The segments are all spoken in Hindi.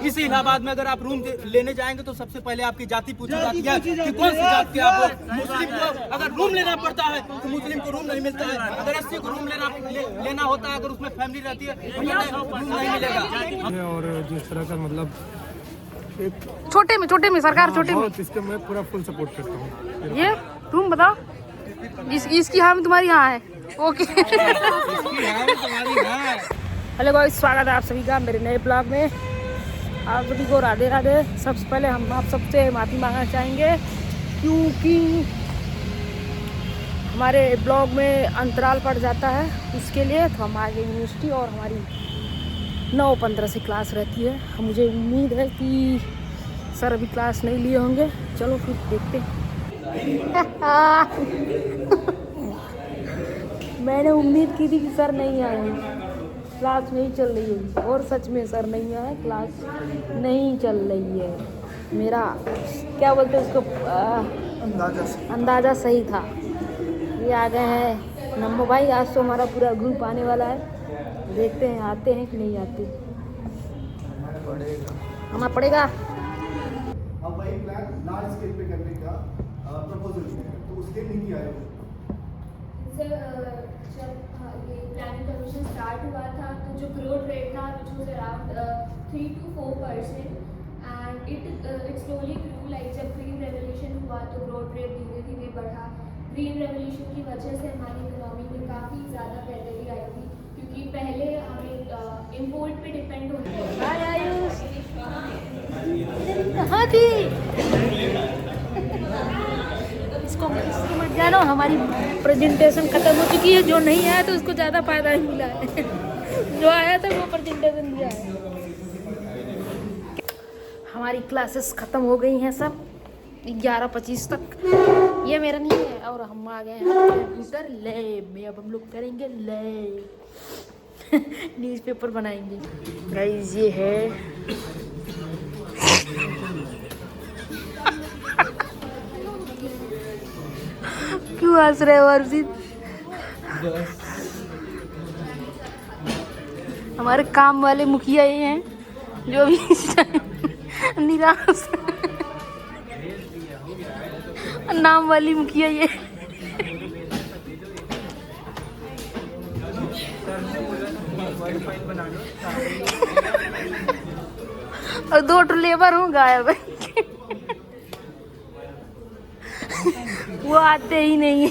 इसी इलाहाबाद में अगर आप रूम लेने जाएंगे तो सबसे पहले आपकी जाति पूछी जाती है कि कौन सी जाति के आप हो। मुस्लिम को अगर रूम लेना पड़ता है तो मुस्लिम को रूम नहीं मिलता है। अगर एससी को रूम लेना होता है, अगर उसमें फैमिली रहती है तो रूम नहीं मिलेगा। और जिस तरह का मतलब छोटे में सरकार छोटे में, इसके मैं पूरा फुल सपोर्ट करता हूँ। ये रूम बताओ, इसकी हम तुम्हारी यहाँ है। ओके हेलो गाइस, स्वागत है आप सभी का मेरे नए ब्लॉग में। आप सभी को राधे राधे। सबसे पहले हम आप सबसे माफ़ी मांगना चाहेंगे क्योंकि हमारे ब्लॉग में अंतराल पड़ जाता है, उसके लिए तो हम आगे यूनिवर्सिटी और हमारी 9:15 से क्लास रहती है। मुझे उम्मीद है कि सर अभी क्लास नहीं लिए होंगे। चलो फिर देखते हैं। मैंने उम्मीद की थी कि सर नहीं आए, क्लास नहीं चल रही है, और सच में सर नहीं आए, क्लास नहीं चल रही है। मेरा क्या बोलते हैं उसको, अंदाज़ा सही था। ये आ गए हैं नम्बो भाई। आज तो हमारा पूरा ग्रुप आने वाला है, देखते हैं आते हैं कि नहीं आते। आना पड़ेगा। अब वही प्लान लार्ज स्केल पे करने का प्रपोजल है, तो उसके लिए क्या है सर? जब ये प्लानिंग कमीशन स्टार्ट हुआ था तो जो ग्रोथ रेट था which was around 3 to 4% and it slowly grew. Like जब ग्रीन रेवोल्यूशन हुआ तो ग्रोथ रेट धीरे धीरे बढ़ा। ग्रीन रेवोल्यूशन की वजह से हमारी इकोनॉमी में काफ़ी ज़्यादा बेहतरी आई थी, क्योंकि पहले हमें इम्पोर्ट पे डिपेंड होना इसको मत जानो। हमारी प्रेजेंटेशन खत्म हो चुकी है। जो नहीं आया तो उसको ज़्यादा फायदा नहीं मिला है। जो आया था वो प्रेजेंटेशन दिया है। हमारी क्लासेस ख़त्म हो गई हैं सब 11:25 तक। ये मेरा नहीं है और हम आ गए हैं कंप्यूटर लैब में। अब हम लोग करेंगे लैब, न्यूज़पेपर बनाएंगे। गाइस ये है क्यों हंस रहे हो अर्जित? हमारे काम वाले मुखिया ये हैं जो भी निराश नाम वाली मुखिया ये। और 2 लेबर हूँ गायब। वो आते ही नहीं है।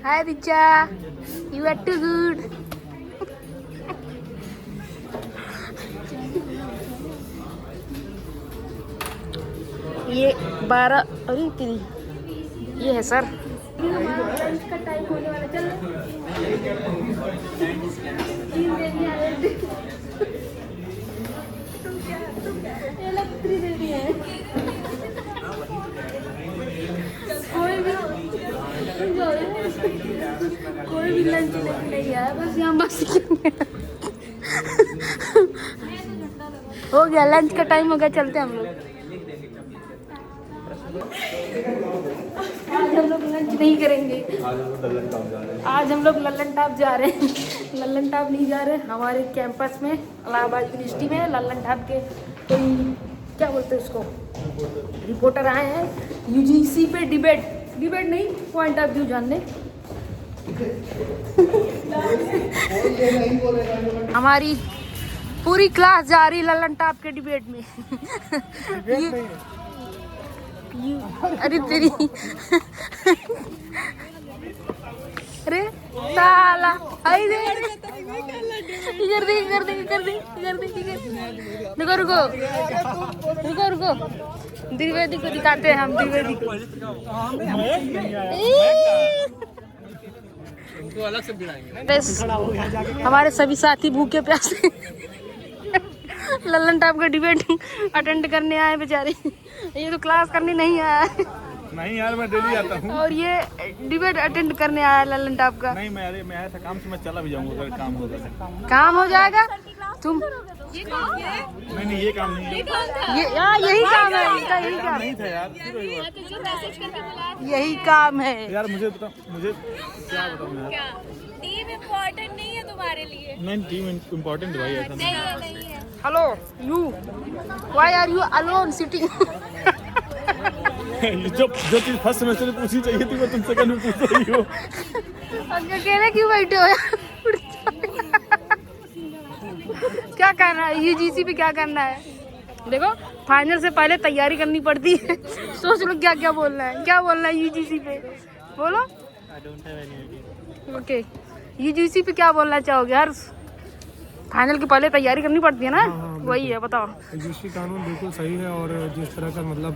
Hi Richa, you are too good. ये 12 अरे तेरी ये है सर। लंच का टाइम होने वाला। चल ये लोग 3 दे दिए हैं। कोई भी लंच लेके नहीं आया, बस यहाँ बस हो गया। लंच का टाइम हो गया, चलते हैं हम लोग। आज हम लोग लंच नहीं करेंगे। आज हम लोग लल्लन टॉप जा रहे हैं। लल्लन टॉप नहीं जा रहे, हमारे कैंपस में इलाहाबाद यूनिवर्सिटी में लल्लन टॉप के कोई क्या बोलते हैं उसको, रिपोर्टर आए हैं यूजीसी पे डिबेट नहीं, पॉइंट ऑफ व्यू जानने। हमारी पूरी क्लास जा रही लल्लन टॉप के डिबेट में। अरे तेरी अरे साला इधर रुको द्विवेदी को दिखाते हैं हम। द्विवेदी को अलग से बिठाएंगे। हमारे सभी साथी भूखे प्यासे लल्लन टॉप का डिबेट अटेंड करने आए बेचारे। ये तो क्लास करने नहीं आया है। नहीं यार, मैं डेली आता हूँ। और ये डिबेट अटेंड करने आया लल्लन टॉप का। नहीं मैं आया था काम से, मैं चला भी जाऊंगा अगर काम होगा। काम हो जाएगा तुम। नहीं ये काम नहीं है। यही काम है इनका। यही काम नहीं था यार, यही काम है यार। मुझे क्या बताऊँ यार, टीम इम्पोर्टेंट नहीं है तुम्हारे लिए? नहीं टीम इम्पोर्टेंट भाई, ऐसा नहीं है। Hello you, why are you alone sitting? जो चीज फर्स्ट सेमेस्टर में पूछनी चाहिए थी वो तुम सेकंड में पूछ रही हो। अकेले क्यों बैठे हो यार? क्या करना है यूजीसी पे, क्या करना है? देखो फाइनल से पहले तैयारी करनी पड़ती है। सोच लो क्या क्या बोलना है, क्या बोलना है यूजीसी पे, बोलो। ओके, यूजीसी पे क्या बोलना चाहोगे यार? फाइनल के पहले तैयारी करनी पड़ती है ना? वही है, बताओ। यूजीसी कानून बिल्कुल सही है और जिस तरह का मतलब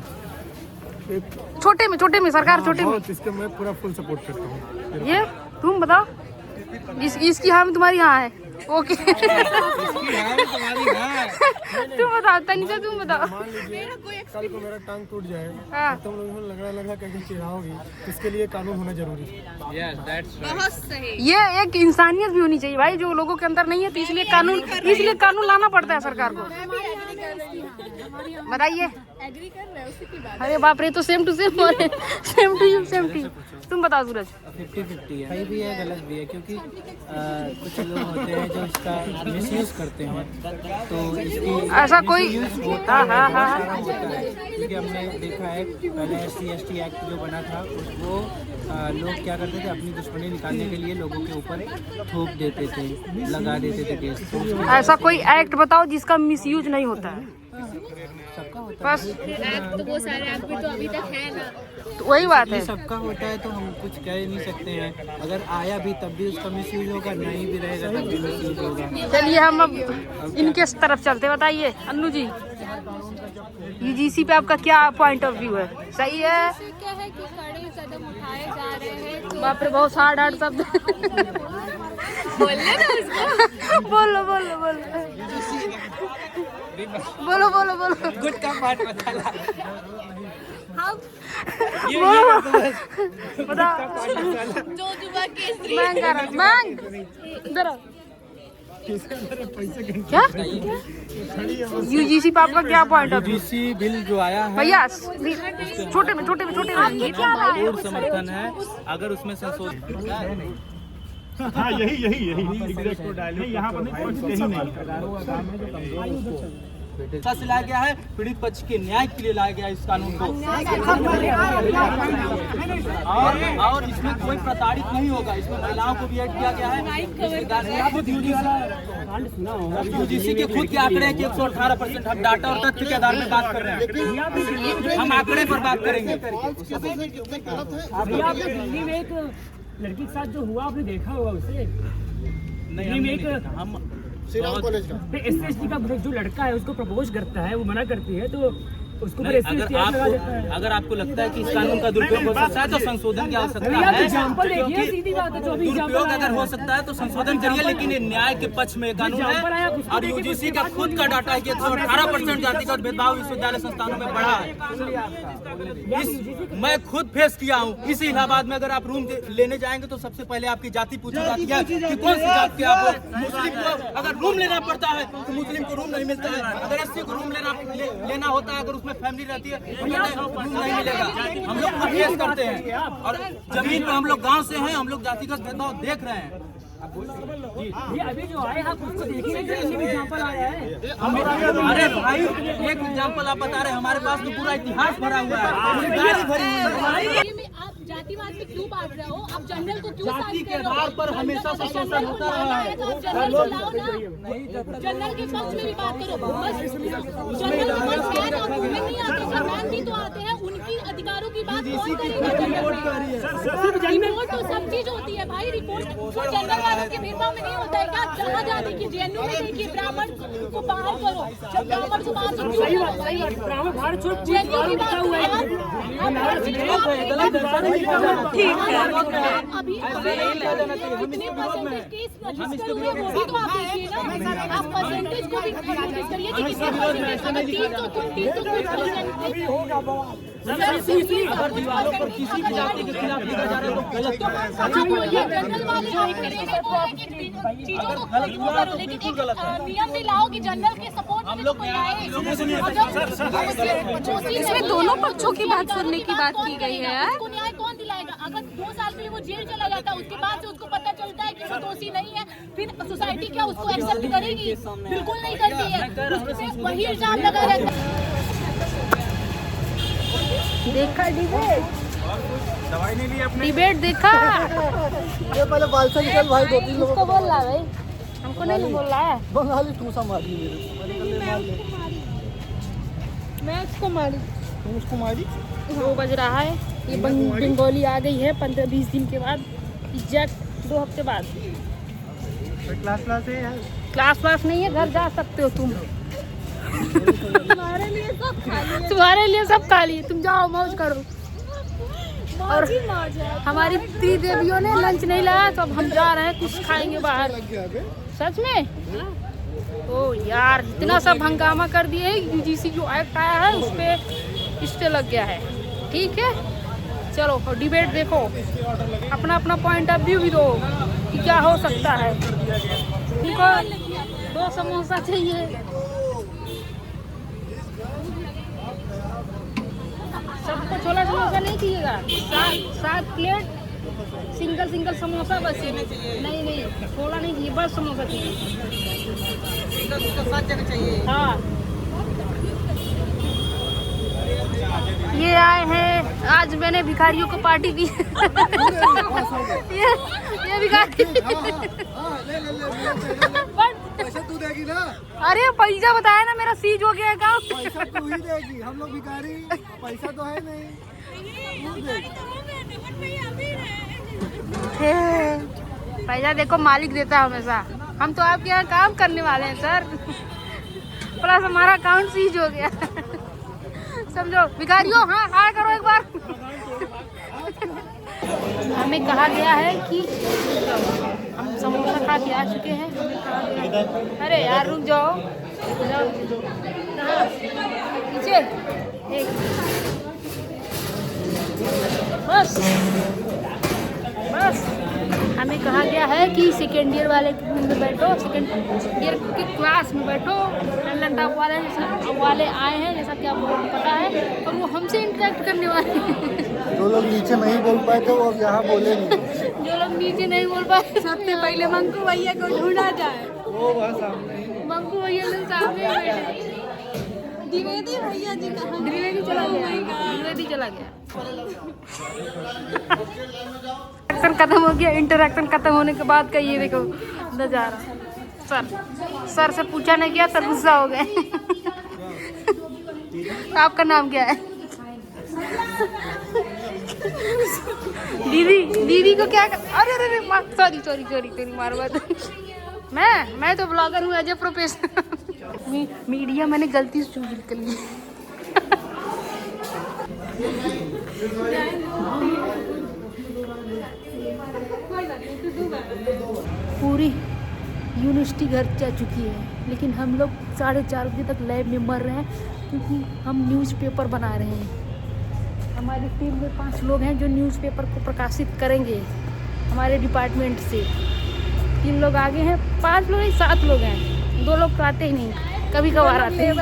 एक छोटे में सरकार छोटे में, इसके मैं पूरा फुल सपोर्ट करता हूँ। ये तुम बताओ। इसकी हाँ में तुम्हारी हाँ है। ओके तुम बताओ तनिषा, तुम बताओ। मान लीजिए कल को मेरा टांग टूट जाए, हाँ। तुम लोग लगड़ा कहीं चिढ़ाओगी, इसके लिए कानून होना जरूरी है। ये एक इंसानियत भी होनी चाहिए भाई, जो लोगों के अंदर नहीं है, तो इसलिए कानून लाना पड़ता है सरकार को। बताइए। अरे बाप रे, तो सेम टू सेम बोले, सेम टू यू। तुम बताओ सूरज। 50-50 है, सही भी है गलत भी है, क्योंकि कुछ लोग होते हैं जो इसका मिसयूज करते हैं, तो इसकी ऐसा कोई हाँ क्योंकि हमने देखा है पहले SC/ST एक्ट जो बना था वो लोग क्या करते थे, अपनी दुश्मनी निकालने के लिए लोगों के ऊपर थोप देते थे, लगा देते थे केस। ऐसा कोई एक्ट बताओ जिसका मिसयूज नहीं होता है। सबका होता बस एक्ट तो वो सारे एक्ट भी तो अभी तक है ना। तो वही बात है। है, सबका होता है, तो हम कुछ कह नहीं सकते हैं। अगर आया भी तब भी उसका मिसयूज होगा, नहीं भी रहेगा तब भी मिसयूज होगा। चलिए हम अब इनके तरफ चलते। बताइए अन्नू जी, यूजीसी पे आपका क्या पॉइंट ऑफ व्यू है? सही है? क्या है कि कड़े कदम उठाए जा रहे हैं। बाप रे, बहुत हार्ड शब्द। बोलने ना उसको। बोलो गुड का पार्ट बता ला। हम बता। जो जुबा केसरी मांग इधर आओ। क्या यूजीसी पे आपका क्या point of view? UGC bill जो आया है भैया छोटे में पूर्ण समर्थन है। अगर उसमें संशोधन हाँ यही यहाँ पर नहीं, से लाया गया है, पीड़ित पक्ष के न्याय के लिए लाया गया है इस कानून को। और इसमें कोई प्रताड़ित नहीं होगा, इसमें महिलाओं को भी ऐड किया गया है। खुद यूजीसी के खुद के आंकड़े हैं कि 118%। हम डाटा और तथ्य के आधार में बात कर रहे हैं, हम आंकड़े पर बात करेंगे। अभी आपने दिल्ली में एक लड़की के साथ जो हुआ आपने देखा होगा उसे? दिल्ली में एक हम SC/ST का जो लड़का है उसको प्रपोज करता है, वो मना करती है, तो उसको नहीं, अगर आपको लगता है कि इस कानून का दुरुपयोग हो सकता है तो संशोधन की आवश्यकता है। एग्जाम्पल देखिए, सीधी बात है। जो अभी दुरुपयोग अगर हो सकता है तो संशोधन करिए, लेकिन ये न्याय के पक्ष में कानून है। और यूजीसी का खुद का डाटा है कि 118% जातिगत भेदभाव विश्वविद्यालय संस्थानों में बढ़ा है। मैं खुद फेस किया हूँ। इस इलाहाबाद में अगर आप रूम लेने जाएंगे तो सबसे पहले आपकी जाति पूछी जाती है कि कौन सी जाति के आप हो। मुस्लिम को अगर रूम लेना पड़ता है तो मुस्लिम को रूम नहीं मिलता है। अगर SC को रूम लेना होता है, अगर उसमें फैमिली रहती है तो रूम नहीं मिलेगा। हम लोग खुद फेस करते हैं, और जमीन पे हम लोग गांव से हैं, हम लोग जातिगत भेदभाव देख रहे हैं। ये अभी जो आए आप उसको देखिए, एग्जाम्पल आया है। अरे भाई, एक एग्जाम्पल आप बता रहे हैं, हमारे पास तो पूरा इतिहास भरा हुआ है, गाड़ी भरी हुई है। आप जातिवाद पे क्यों बात रहे हो? आप जनरल को क्यों जाति के आधार पर हमेशा से शोषण होता रहा है। जनरल के पक्ष में भी बात करो। जनरल के पक्ष में तो वुमेन नहीं आते, मैन भी तो आते हैं। उनकी अधिकारों की बात कौन करेगा? रिपोर्ट तो सब चीज होती है भाई। रिपोर्ट तो जनरल वालों के भेदभाव में नहीं होता है क्या? जहाँ जा देखिए, JNU में देखिए, ब्राह्मण को बाहर करो। जब ब्राह्मण को बाहर क्यों ब्राह्मण बाहर छोड़ JNU की बात हुआ है। ठीक है, अभी कितने परसेंटेज केस रजिस्टर हुए वो भी तो आप देखिए ना। आप परसेंटेज को भी नोटिस करिए कि कितने परसेंटेज। 3 तो परसेंटेज अगर दीवारों पर किसी भी जाति के खिलाफ लिखा जा रहा है तो गलत जनरल वाले चीजों को करो, लेकिन नियम भी लाओ कि जनरल के सपोर्ट में कोई आए। इसमें दोनों पक्षों की बात सुनने की बात की गई है। न्याय कौन दिलाएगा? अगर 2 साल के लिए वो जेल चला जाता है, उसके बाद से उसको पता चलता है कि वो दोषी नहीं है, फिर सोसाइटी क्या उसको एक्सेप्ट करेगी? बिल्कुल नहीं करती है, उसपे वही इल्जाम लगा रहता है। देखा डिबेट देखा? ये पहले बाल से निकल भाई, 2-3 लोगों किसको बोल रहा है भाई? हमको नहीं बोल रहा है। बंगाली ठूसा मारी मेरे। मैं उसको मारी। तुम उसको मारी? 2 बज रहा है, ये बंगाली आ गई है 15-20 दिन के बाद, एग्जैक्ट 2 हफ्ते बाद। क्लास है यार। क्लास नहीं है, घर जा सकते हो तुम। तुम्हारे लिए सब खाली है, तुम्हारे लिए सब खाली है, तुम जाओ मौज करो। और हमारी त्रिदेवियों ने लंच नहीं लाया, तो अब हम जा रहे हैं, कुछ खाएंगे बाहर। सच में? ओ यार, इतना सब हंगामा कर दिए है, यूजीसी जो एक्ट आया है उस पे स्टे लग गया है। ठीक है, चलो और डिबेट देखो, अपना अपना पॉइंट ऑफ व्यू भी दो कि क्या हो सकता है। उनको 2 समोसा चाहिए। सबको छोला समोसा नहीं चाहिएगा, 7 प्लेट सिंगल समोसा बस। नहीं छोला नहीं चाहिए, बस समोसा चाहिए। हाँ, ये आए हैं, आज मैंने भिखारियों को पार्टी दी। ये भिखारी। पैसा तू देगी ना? अरे पैसा बताया ना, मेरा सीज हो गया अकाउंट। पैसा तू ही देगी, हम लोग भिखारी, पैसा तो है नहीं। पैसा देखो मालिक देता है हमेशा, हम तो आपके यहाँ काम करने वाले हैं सर। प्लस हमारा अकाउंट सीज हो गया। समझो भिखारियों, हाँ करो एक बार। हमें कहा गया है कि हम समोसा खा के आ चुके हैं। हमें कहा गया, अरे यार रुक जाओ, पीछे एक बस हमें कहा गया है कि सेकेंड ईयर वाले में बैठो, सेकेंड ईयर की क्लास में बैठो। लंडन टॉप वाले आए हैं, जैसा कि आपको पता है, और वो हमसे इंटरेक्ट करने वाले हैं। जो लोग नीचे नहीं बोल पाए थे वो यहाँ बोले नहीं। जो लोग नीचे नहीं बोल पाए, सबसे पहले मंकू भैया को ढूंढा जाए। वो वहाँ सामने। मंकू भैया लोग सामने बैठे। द्विवेदी भैया जी कहाँ? द्विवेदी चला गया। इंटरेक्शन खत्म हो गया। इंटरेक्शन खत्म होने के बाद का ये देखो नजारा। सर से पूछा नहीं गया, सर गुस्सा हो गए। आपका नाम क्या है? दीदी को क्या अरे सॉरी मारो बात। मैं तो ब्लॉगर हूँ एज ए प्रोफेशनल। मीडिया मैंने गलती से चूज कर ली। पूरी यूनिवर्सिटी घर जा चुकी है, लेकिन हम लोग 4:30 बजे तक लैब में मर रहे हैं, क्योंकि हम न्यूज़पेपर बना रहे हैं। हमारी टीम में 5 लोग हैं जो न्यूज़पेपर को प्रकाशित करेंगे हमारे डिपार्टमेंट से। 3 लोग आगे हैं, 5 लोग नहीं 7 लोग हैं। 2 लोग तो आते ही नहीं, कभी कभार आते हैं।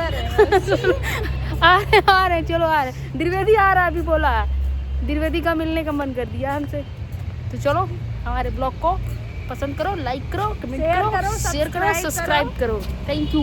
आ रहे चलो आ रहे। द्विवेदी आ रहा, अभी बोला द्विवेदी का मिलने का मन कर दिया हमसे। तो चलो हमारे ब्लॉग को पसंद करो, लाइक करो, कमेंट करो, शेयर करो, सब्सक्राइब करो। Thank you.